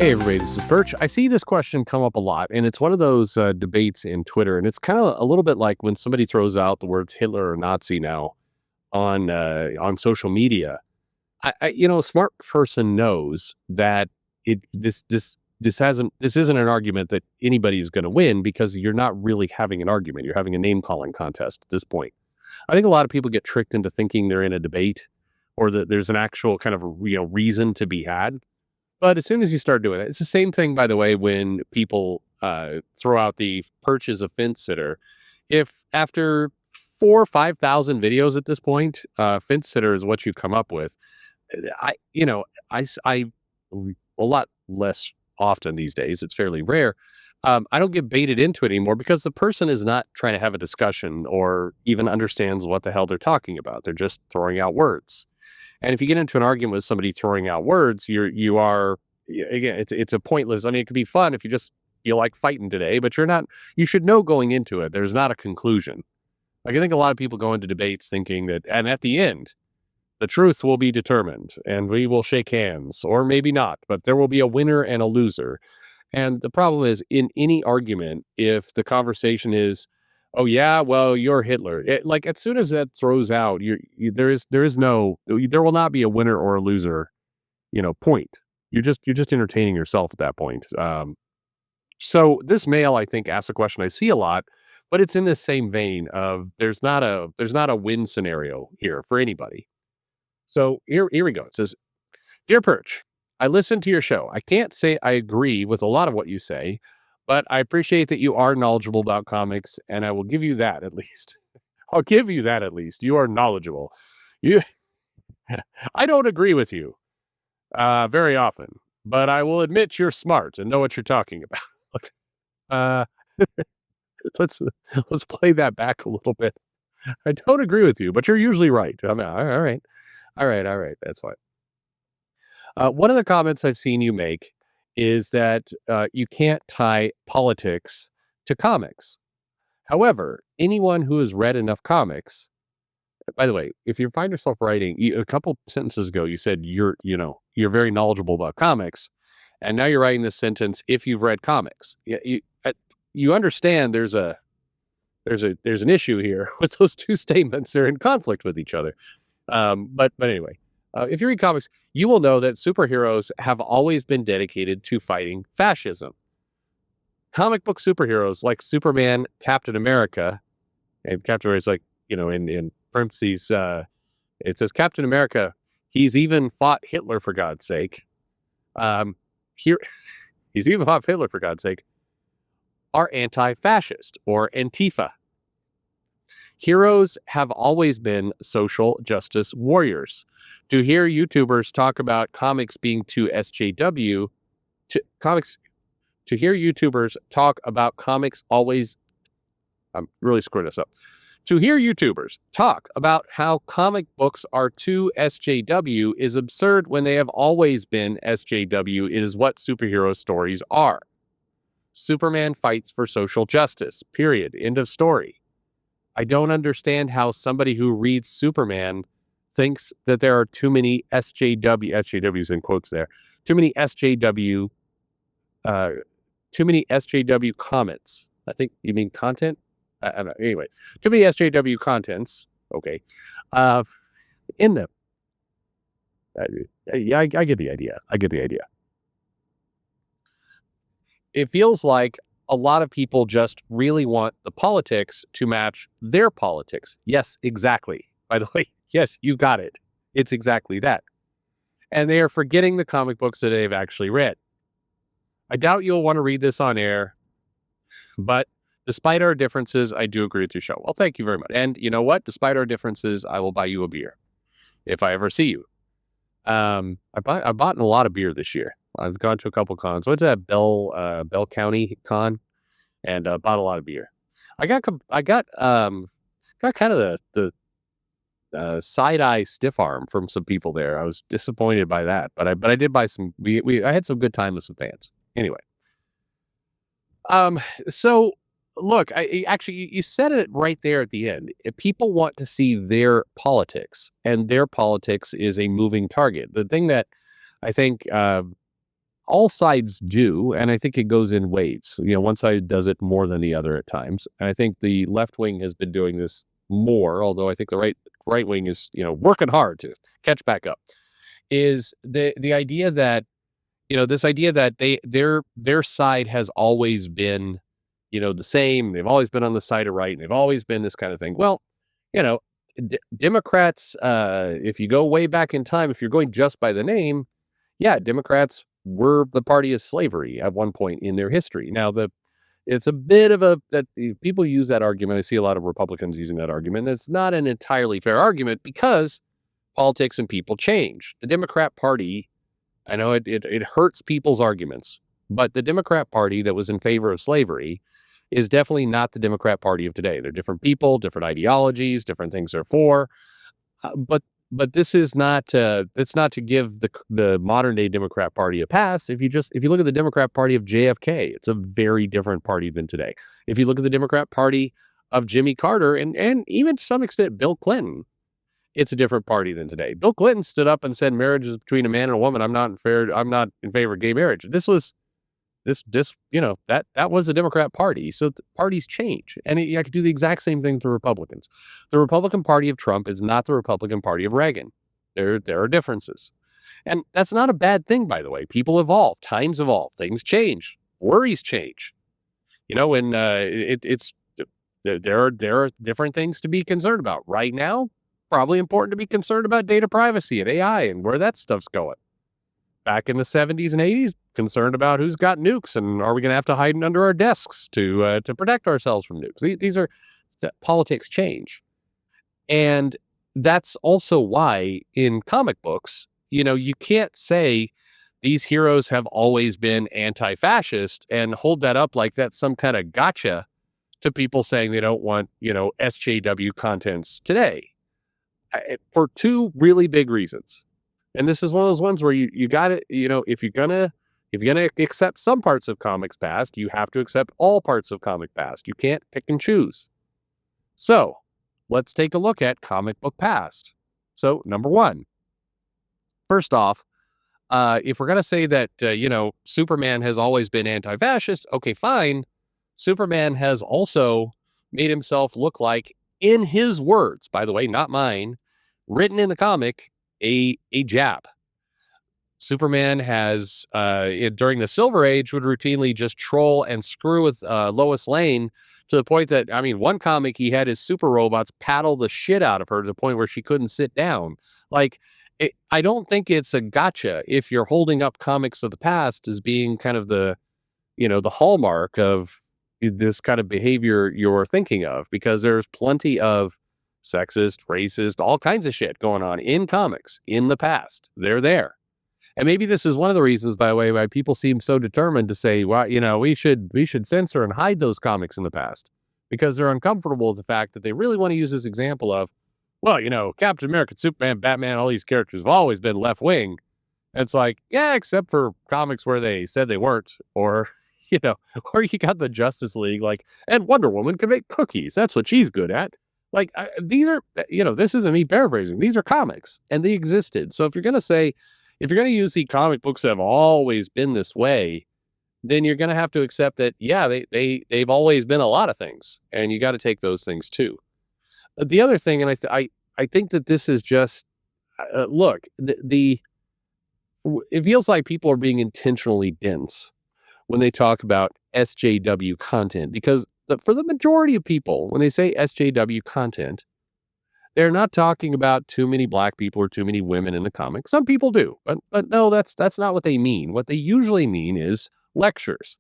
Hey everybody, this is Perch. I see this question come up a lot, and it's one of those debates in Twitter, and it's kind of a little bit like when somebody throws out the words Hitler or Nazi now on social media. A smart person knows that this isn't an argument that anybody is going to win because you're not really having an argument. You're having a name calling contest at this point. I think a lot of people get tricked into thinking they're in a debate or that there's an actual kind of reason to be had. But as soon as you start doing it, it's the same thing, by the way, when people throw out the Perch as a fence sitter. If after 4 or 5 thousand videos at this point, fence sitter is what you come up with, I a lot less often these days. It's fairly rare. I don't get baited into it anymore because the person is not trying to have a discussion or even understands what the hell they're talking about. They're just throwing out words. And if you get into an argument with somebody throwing out words, you are again, it's a pointless. I mean, it could be fun if you just feel like fighting today, but you're not. You should know going into it. There's not a conclusion. Like I think a lot of people go into debates thinking that, and at the end, the truth will be determined, and we will shake hands, or maybe not, but there will be a winner and a loser. And the problem is, in any argument, if the conversation is, "Oh yeah, well you're Hitler," like as soon as that throws out, there will not be a winner or a loser, point. You're just entertaining yourself at that point. So this mail, I think, asks a question I see a lot, but it's in this same vein of there's not a win scenario here for anybody. So here we go. It says, "Dear Perch, I listened to your show. I can't say I agree with a lot of what you say, but I appreciate that you are knowledgeable about comics, and I will give you that at least. I'll give you that at least. You are knowledgeable. You, I don't agree with you very often, but I will admit you're smart and know what you're talking about." uh, let's let's play that back a little bit. I don't agree with you, but you're usually right. I mean, all right. That's fine. One of the comments I've seen you make is that you can't tie politics to comics. However, anyone who has read enough comics, by the way, if you find yourself writing a couple sentences ago, you said you're very knowledgeable about comics, and now you're writing this sentence. If you've read comics, you understand there's an issue here with those two statements. They're in conflict with each other. But anyway, if you read comics, you will know that superheroes have always been dedicated to fighting fascism. Comic book superheroes like Superman, Captain America, and Captain America's like, in parentheses, it says Captain America, he's even fought Hitler for God's sake. Here, he's even fought Hitler for God's sake, are anti-fascist or Antifa. Heroes have always been social justice warriors. To hear YouTubers talk about comics being too SJW, to hear YouTubers talk about comics always, I'm really screwing this up. To hear YouTubers talk about how comic books are too SJW is absurd when they have always been SJW. It is what superhero stories are. Superman fights for social justice, period. End of story. I don't understand how somebody who reads Superman thinks that there are too many SJWs in quotes there, too many SJW comments. I think you mean content. I don't know. Anyway, too many SJW contents. Okay, in them. I get the idea. It feels like a lot of people just really want the politics to match their politics. Yes, exactly. By the way, yes, you got it. It's exactly that. And they are forgetting the comic books that they've actually read. I doubt you'll want to read this on air, but despite our differences, I do agree with your show. Well, thank you very much. And you know what? Despite our differences, I will buy you a beer if I ever see you. I bought a lot of beer this year. I've gone to a couple cons. Went to that Bell County con and bought a lot of beer. I got kind of the side eye stiff arm from some people there. I was disappointed by that, but I did buy some. I had some good time with some fans. Anyway, so look, actually you said it right there at the end. If people want to see their politics, and their politics is a moving target. The thing that I think all sides do, and I think it goes in waves. One side does it more than the other at times. And I think the left wing has been doing this more, although I think the right wing is, working hard to catch back up. Is the idea that, this idea that their side has always been, the same. They've always been on the side of right, and they've always been this kind of thing. Well, you know, Democrats, if you go way back in time, if you're going just by the name, yeah, Democrats were the party of slavery at one point in their history. Now, it's a bit of that people use that argument. I see a lot of Republicans using that argument. It's not an entirely fair argument because politics and people change. The Democrat Party, I know it hurts people's arguments, but the Democrat Party that was in favor of slavery is definitely not the Democrat Party of today. They're different people, different ideologies, different things they're for. But this is not it's not to give the modern day Democrat Party a pass. If you look at the Democrat Party of JFK, it's a very different party than today. If you look at the Democrat Party of Jimmy Carter and even to some extent Bill Clinton, it's a different party than today. Bill Clinton stood up and said marriage is between a man and a woman. I'm not in favor of gay marriage. This was that was the Democrat Party. So parties change, and I could do the exact same thing to Republicans. The Republican Party of Trump is not the Republican Party of Reagan. There are differences, and that's not a bad thing, by the way. People evolve, times evolve, things change, worries change. And there are different things to be concerned about right now. Probably important to be concerned about data privacy and AI and where that stuff's going. Back in the 70s and 80s, concerned about who's got nukes and are we going to have to hide under our desks to protect ourselves from nukes. These are politics change. And that's also why in comic books, you can't say these heroes have always been anti-fascist and hold that up like that's some kind of gotcha to people saying they don't want, SJW contents today. For two really big reasons. And this is one of those ones where you got it, if you're gonna accept some parts of comics past, you have to accept all parts of comic past. You can't pick and choose. So let's take a look at comic book past. So number one, first off, if we're gonna say that Superman has always been anti-fascist, okay, fine. Superman has also made himself look like, in his words, by the way, not mine, written in the comic, a jab. Superman has, during the Silver Age, would routinely just troll and screw with Lois Lane to the point that, one comic, he had his super robots paddle the shit out of her to the point where she couldn't sit down. I don't think it's a gotcha if you're holding up comics of the past as being kind of the hallmark of this kind of behavior you're thinking of, because there's plenty of sexist, racist, all kinds of shit going on in comics in the past. They're there. And maybe this is one of the reasons, by the way, why people seem so determined to say, well, we should censor and hide those comics in the past, because they're uncomfortable with the fact that they really want to use this example of, well, Captain America, Superman, Batman, all these characters have always been left wing. And it's like, yeah, except for comics where they said they weren't, or or you got the Justice League, and Wonder Woman can make cookies. That's what she's good at. These are, this isn't me paraphrasing. These are comics, and they existed. So if you're going to use the comic books that have always been this way, then you're going to have to accept that, yeah, they've always been a lot of things, and you got to take those things too. The other thing, and I think that this is just, look, it feels like people are being intentionally dense when they talk about SJW content, because for the majority of people, when they say SJW content, they're not talking about too many black people or too many women in the comic. Some people do, but no, that's not what they mean. What they usually mean is lectures.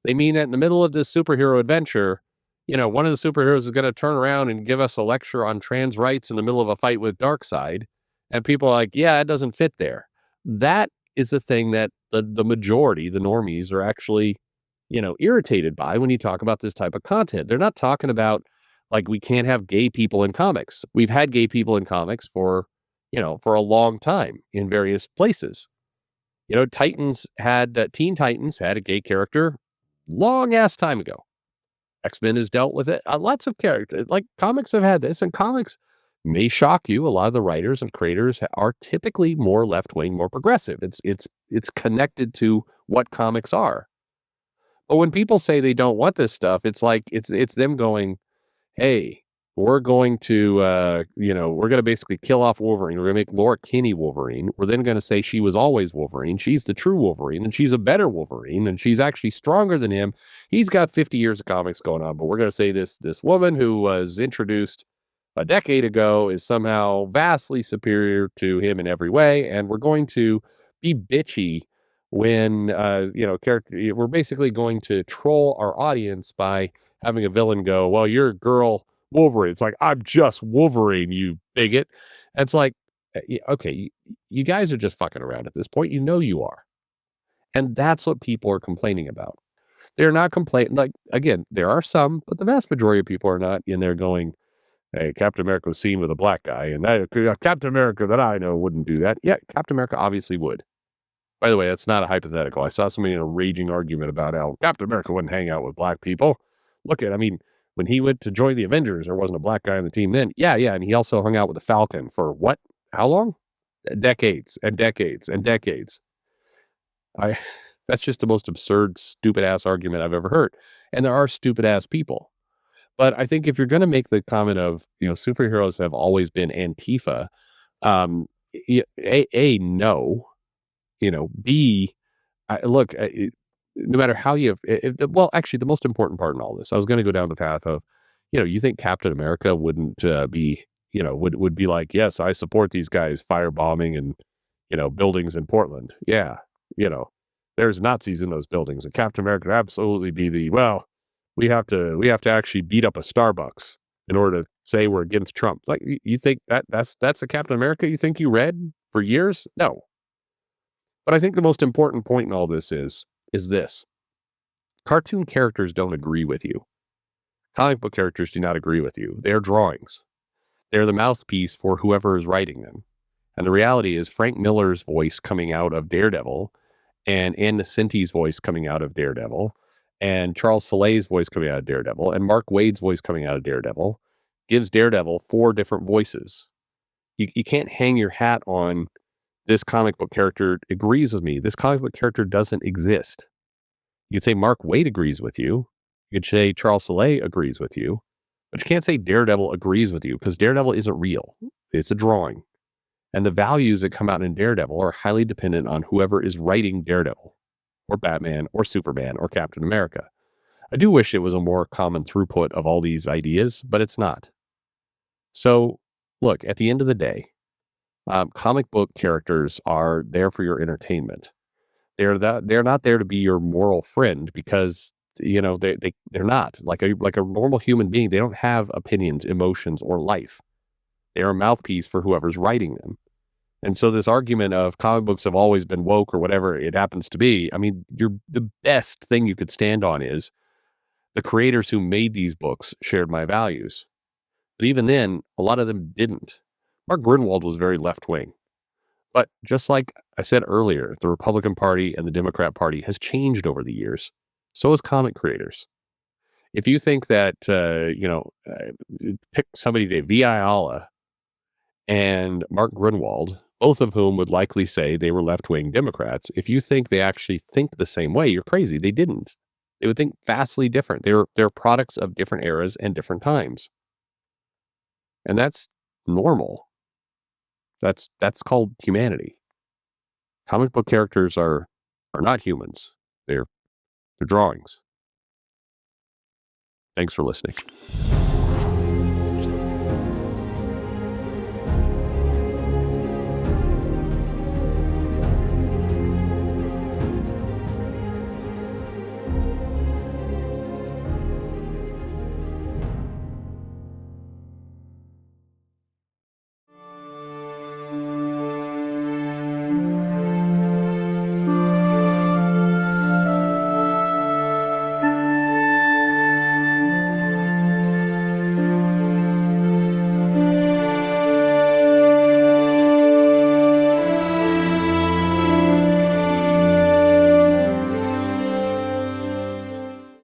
They mean that in the middle of this superhero adventure, one of the superheroes is going to turn around and give us a lecture on trans rights in the middle of a fight with Darkseid, and people are like, yeah, it doesn't fit there. That is the thing that the majority, the normies, are actually, irritated by when you talk about this type of content. They're not talking about, we can't have gay people in comics. We've had gay people in comics for a long time in various places. Teen Titans had a gay character long ass time ago. X-Men has dealt with it. Lots of characters, comics have had this, and comics may shock you. A lot of the writers and creators are typically more left-wing, more progressive. It's connected to what comics are. But when people say they don't want this stuff, it's like it's them going, hey, we're going to, we're going to basically kill off Wolverine. We're going to make Laura Kinney Wolverine. We're then going to say she was always Wolverine. She's the true Wolverine, and she's a better Wolverine, and she's actually stronger than him. He's got 50 years of comics going on, but we're going to say this woman who was introduced a decade ago is somehow vastly superior to him in every way, and we're going to be bitchy when, character. We're basically going to troll our audience by having a villain go, well, you're a girl Wolverine. It's like, I'm just Wolverine, you bigot. And it's like, okay, you guys are just fucking around at this point. You know you are. And that's what people are complaining about. They're not complaining. Like, again, there are some, but the vast majority of people are not in there going, hey, Captain America was seen with a black guy. And Captain America that I know wouldn't do that. Yeah, Captain America obviously would. By the way, that's not a hypothetical. I saw somebody in a raging argument about how Captain America wouldn't hang out with black people. When he went to join the Avengers, there wasn't a black guy on the team then. Yeah, and he also hung out with the Falcon for what? How long? Decades and decades and decades. That's just the most absurd, stupid ass argument I've ever heard. And there are stupid ass people. But I think if you're going to make the comment of, superheroes have always been Antifa, no. B, look, no matter how actually, the most important part in all this, I was going to go down the path of, you think Captain America wouldn't be, would be like, yes, I support these guys firebombing and, buildings in Portland. Yeah, there's Nazis in those buildings, and Captain America would absolutely be we have to actually beat up a Starbucks in order to say we're against Trump. Like, you think that's the Captain America you think you read for years? No. But I think the most important point in all this is this. Cartoon characters don't agree with you. Comic book characters do not agree with you. They're drawings. They're the mouthpiece for whoever is writing them. And the reality is Frank Miller's voice coming out of Daredevil and Ann Nesenti's voice coming out of Daredevil and Charles Solei's voice coming out of Daredevil and Mark Waid's voice coming out of Daredevil gives Daredevil 4 different voices. You can't hang your hat on this comic book character agrees with me. This comic book character doesn't exist. You could say Mark Waid agrees with you. You could say Charles Soule agrees with you. But you can't say Daredevil agrees with you because Daredevil isn't real. It's a drawing. And the values that come out in Daredevil are highly dependent on whoever is writing Daredevil or Batman or Superman or Captain America. I do wish it was a more common throughput of all these ideas, but it's not. So, look, at the end of the day, comic book characters are there for your entertainment. They're not there to be your moral friend because they're not like a normal human being. They don't have opinions, emotions, or life. They are a mouthpiece for whoever's writing them. And so this argument of comic books have always been woke or whatever it happens to be, the best thing you could stand on is the creators who made these books shared my values. But even then, a lot of them didn't. Mark Grunwald was very left-wing. But just like I said earlier, the Republican Party and the Democrat Party has changed over the years. So has comic creators. If you think that, pick somebody today, V.I. Ayala and Mark Grunwald, both of whom would likely say they were left-wing Democrats. If you think they actually think the same way, you're crazy. They didn't. They would think vastly different. They're products of different eras and different times. And that's normal. That's called humanity. Comic book characters are not humans. They're drawings. Thanks for listening.